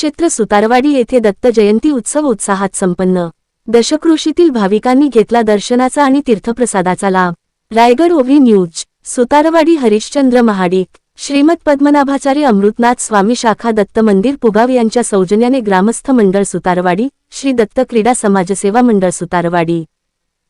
तीर्थक्षेत्र सुतारवाडी येथे दत्त जयंती उत्सव उत्साहात संपन्न। दशकृषीतील भाविकांनी घेतला दर्शनाचा आणि तीर्थप्रसादाचा लाभ। रायगड ओव्ही न्यूज। सुतारवाडी हरिश्चंद्र महाडिक, श्रीमद पद्मनाभाचार्य अमृतनाथ स्वामी शाखा दत्त मंदिर पुगाव यांच्या सौजन्याने ग्रामस्थ मंडळ सुतारवाडी, श्री दत्त क्रीडा समाजसेवा मंडळ सुतारवाडी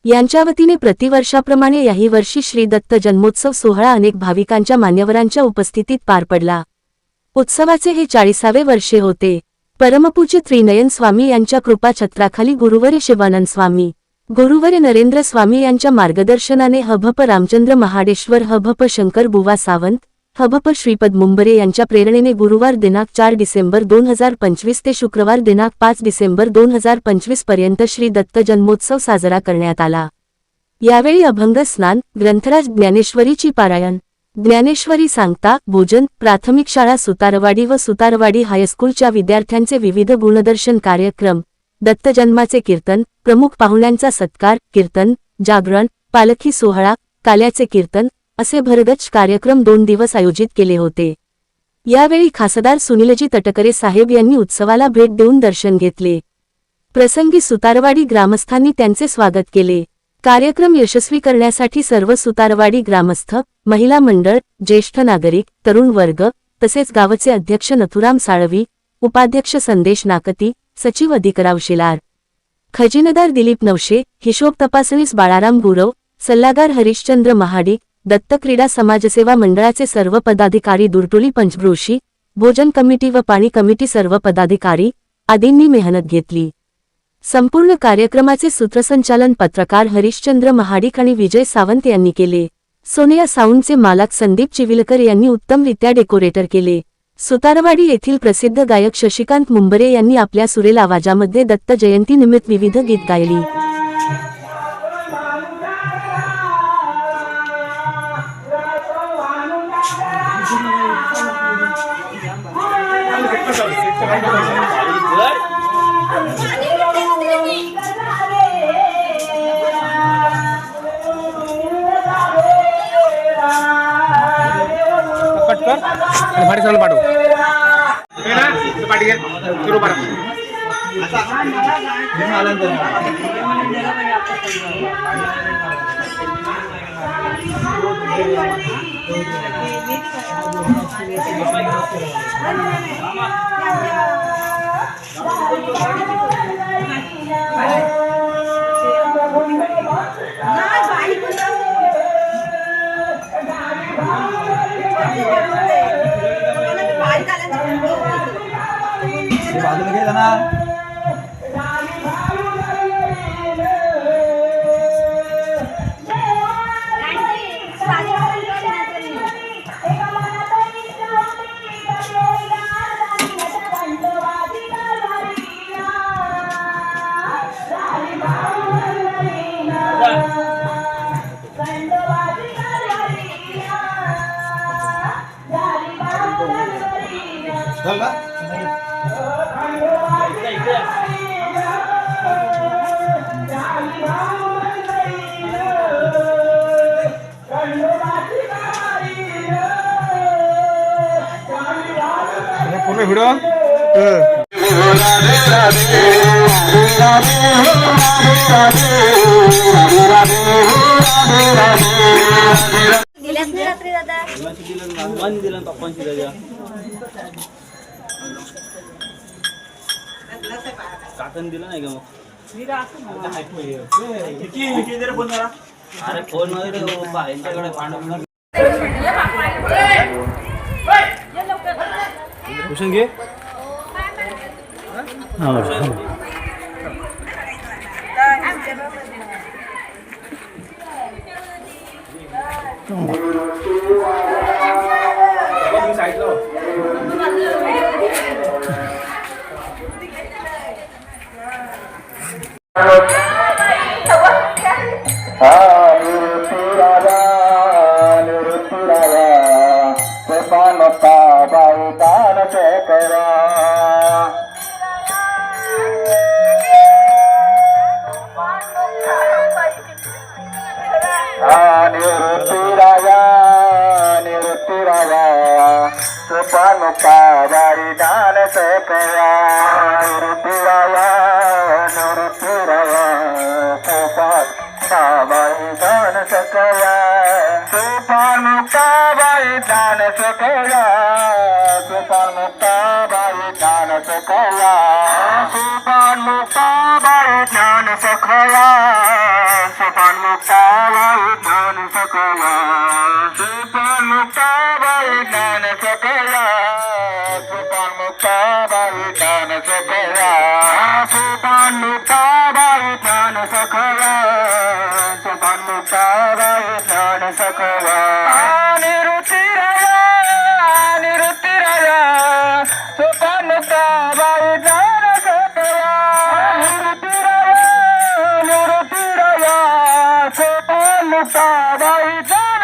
यांच्या वतीने प्रतिवर्षाप्रमाणे याही वर्षी श्री दत्त जन्मोत्सव सोहळा अनेक भाविकांच्या मान्यवरांच्या उपस्थितीत पार पडला। उत्सवाचे हे 40वे वर्षे होते। परमपूज्य त्रिनयन स्वामी यांच्या कृपा छत्राखाली गुरुवर्य शिवानंद स्वामी, गुरुवर्य नरेंद्र स्वामी यांच्या मार्गदर्शनाने हभप रामचंद्र महाडेश्वर, हभप शंकर बुवा सावंत, हभप श्रीपद मुंबरे यांच्या प्रेरणेने गुरुवार दिनांक 4 डिसेंबर 2025 ते शुक्रवार दिनांक 5 डिसेंबर 2025 पर्यंत श्री दत्त जन्मोत्सव साजरा करण्यात आला। यावेळी अभंग स्नान, ग्रंथराज ज्ञानेश्वरीची पारायण, ज्ञानेश्वरी सांगता, भोजन, प्राथमिक शाळा सुतारवाडी व सुतारवाडी हायस्कूलच्या विद्यार्थ्यांचे विविध गुणदर्शन कार्यक्रम, दत्त जन्माचे कीर्तन, प्रमुख पाहुण्यांचा सत्कार, कीर्तन, जागरण, पालखी सोहळा, काल्याचे कीर्तन असे भरगच्च कार्यक्रम 2 दिवस आयोजित केले होते। यावेळी खासदार सुनीलजी तटकरे साहेब यांनी उत्सवाला भेट देऊन दर्शन घेतले। प्रसंगी सुतारवाडी ग्रामस्थांनी त्यांचे स्वागत केले। कार्यक्रम यशस्वी करण्यासाठी सर्व सुतारवाडी ग्रामस्थ, महिला मंडळ, ज्येष्ठ नागरिक, तरुण वर्ग तसेच गावचे अध्यक्ष नथुराम साळवी, उपाध्यक्ष संदेश नाकती, सचिव अधिकराव शिलार, खजिनदार दिलीप नवशे, हिशोब तपासणीस बाळाराम गुरव, सल्लागार हरिश्चंद्र महाडिक, दत्त क्रीडा समाजसेवा मंडळाचे सर्व पदाधिकारी, दुरटोली पंचक्रोशी, भोजन कमिटी व पाणी कमिटी सर्व पदाधिकारी आदींनी मेहनत घेतली। संपूर्ण कार्यक्रमाचे सूत्रसंचालन पत्रकार हरिश्चंद्र महाडिक आणि विजय सावंत यांनी केले। सोनिया साऊंडचे मालक संदीप चिविलकर यांनी उत्तमरित्या डेकोरेटर केले। सुतारवाडी येथील प्रसिद्ध गायक शशिकांत मुंबरे यांनी आपल्या सुरेल आवाजामध्ये दत्त जयंती निमित्त विविध गीत गायली। भारी चालू पाठव ना पाठी घे सुरू करा। पूर्ण व्हिडिओ काकन दिला नाही का मग अरे फोन यांच्याकडे पांडव भूषण घे निवृत्ती राजा कृपा मुक्ता दारी दान सकया सकया सोपान मुक्ताबाई ज्ञान सकया सोपान मुक्ताबाई ज्ञान सकया सोपान मुक्ताबाई ज्ञान सकया सोपान मुक्ताबाई ज्ञान सकया सोपान मुक्ताबाई ज्ञान सकया सोपान मुक्ताबाई ज्ञान सकया सोपान मुक्ताबाई ज्ञान सकया सोपान मुक्ताबाई ज्ञान सकया सोपान मुक्ताबाई ज्ञान सोपान मुक्ताबाई ज्ञान सोपान मुक्ताबाई ज्ञान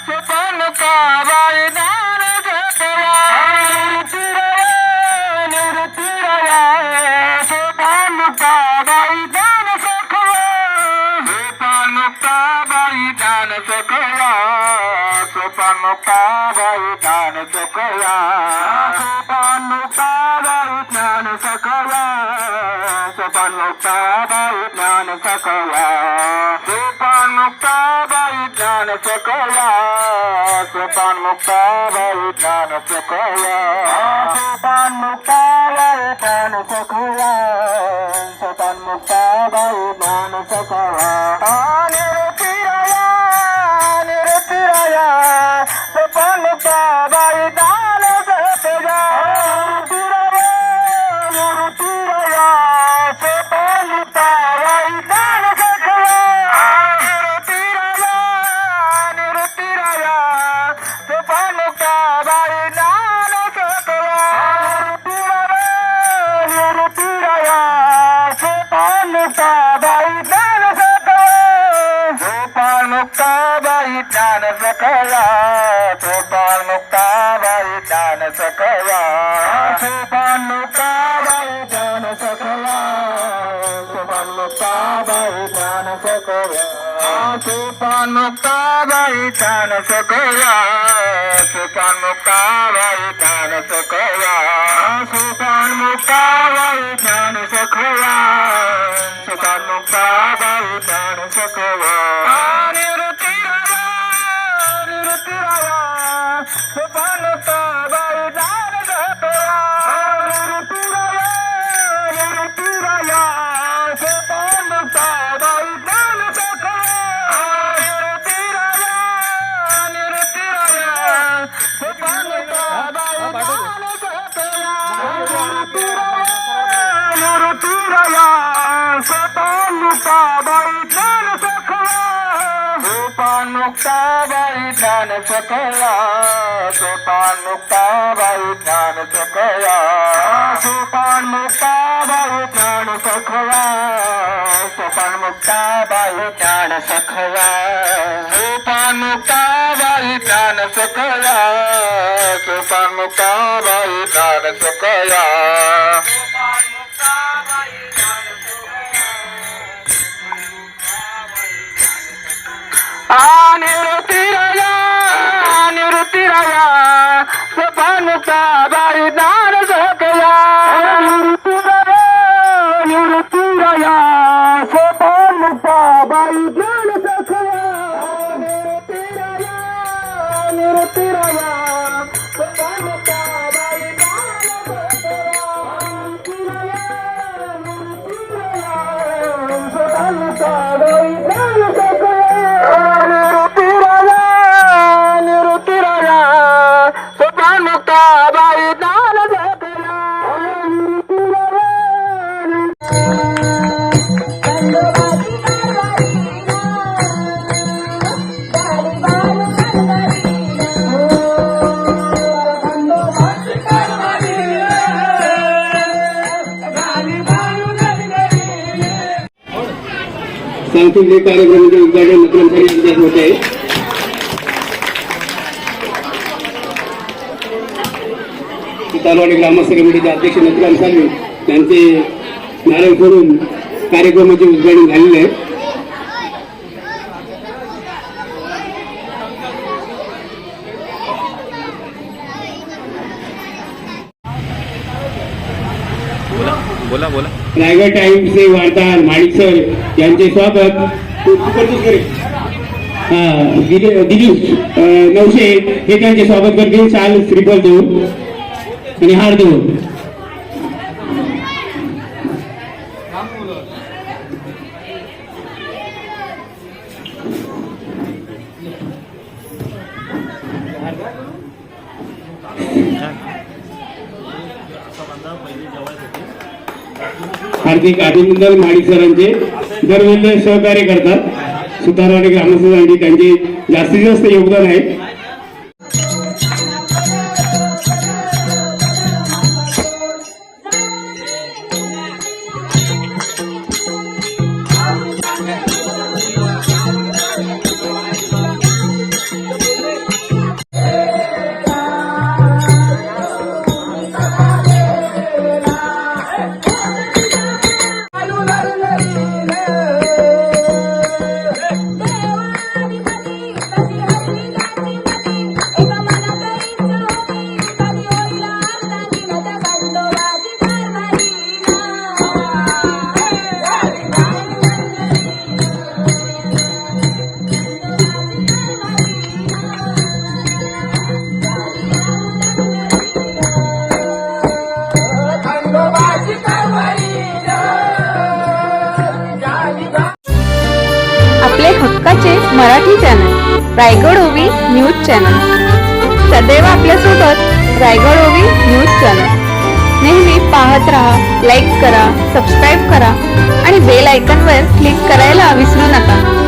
सोपान मुक्ताबाई ज्ञान सकया सोपान मुक्ताबाई ज्ञान सकया सोपान मुक्ताबाई ज्ञान सकया सोपान मुक्ताबाई ज्ञान सकया सोपान मुक्ताबाई ज्ञान सकया सोपान मुक्ताबाई ज्ञान सकया सोपान मुक्ताबाई ज्ञान सकया सोपान मुक्ताबाई ज्ञान सकया निरतिराया सोपान मुक्ताबाई ज्ञान सकया निरतिराया सोपान मुक्ताबाई ज्ञान सकया निरतिराया सोपान मुक्ताबाई ज्ञान सकया निरतिराया सोपान मुक्ताबाई ज्ञान सकया सोपान मुक्ताबाई ज्ञान सकया सोपान मुक्ताबाई ज्ञान सकया सोपान मुक्ताबाई ज्ञान सकया सोपान मुक्ताबाई ज्ञान सकया सोपान मुक्ताबाई ज्ञान सकया सोपान मुक्ताबाई ज्ञान सकया सोपान मुक्ताबाई ज्ञान सकया सोपान मुक्ताबाई ज्ञान सकया निरतिराया सोपान मुक्ताबाई ज्ञान सकया निरतिराया सोपान मुक्ताबाई ज्ञान सकया निरतिराया सोपान मुक्ताबाई ज्ञान सकया निरतिराया सोपान मुक्ताबाई ज्ञान सकया सोपान मुक्ताबाई ज्ञान सकया सोपान मुक्ताबाई ज्ञान सकया सोपान मुक्ताबाई ज्ञान सकया सोपान मुक्ताबाई ज्ञान सकया सोपान मुक्ताबाई ज्ञान सकया सोपान मुक्ताबाई ज्ञान सकया निरतिराया सोपान मुक्ताबाई ज्ञान सकया निरतिराया सोपान मुक्ताबाई ज्ञान सकया निरतिराया सोपान मुक्ताबाई ज्ञान सोपान मुक्ताबाई ज्ञान निरतिराया सोपान मुक्ताबाई ज्ञान सकया सांस्कृतिक कार्यक्रमाचे उद्घाटन नक्रमखाली यांच्यात होत आहे. तालवाडी ग्रामस्थ कमिटीचे अध्यक्ष नथुराम सालवे यांचे नारळ फोडून कार्यक्रमाचे उद्घाटन झालेले आहे. बोला बोला. रायगड टाइम्सचे वार्ताहर माणिक सर यांचे स्वागत दिलीप नवशे हे त्यांचे स्वागत करतील. शाल श्रीफल देऊन आणि हार देऊन. हार्दिक अभिनंदन माडिक सरांचे. दरवेळेला सहकार्य करतात. सुतारवाडी ग्रामस्थांसाठी त्यांचे जास्तीत जास्त योगदान आहे. आपले हक्काचे मराठी चॅनल रायगड ओवी न्यूज चॅनल सदैव आपल्यासोबत. रायगड ओवी न्यूज चॅनल नेहमी पाहत रहा. लाईक करा, सबस्क्राईब करा आणि बेल आयकॉनवर क्लिक करायला विसरू नका.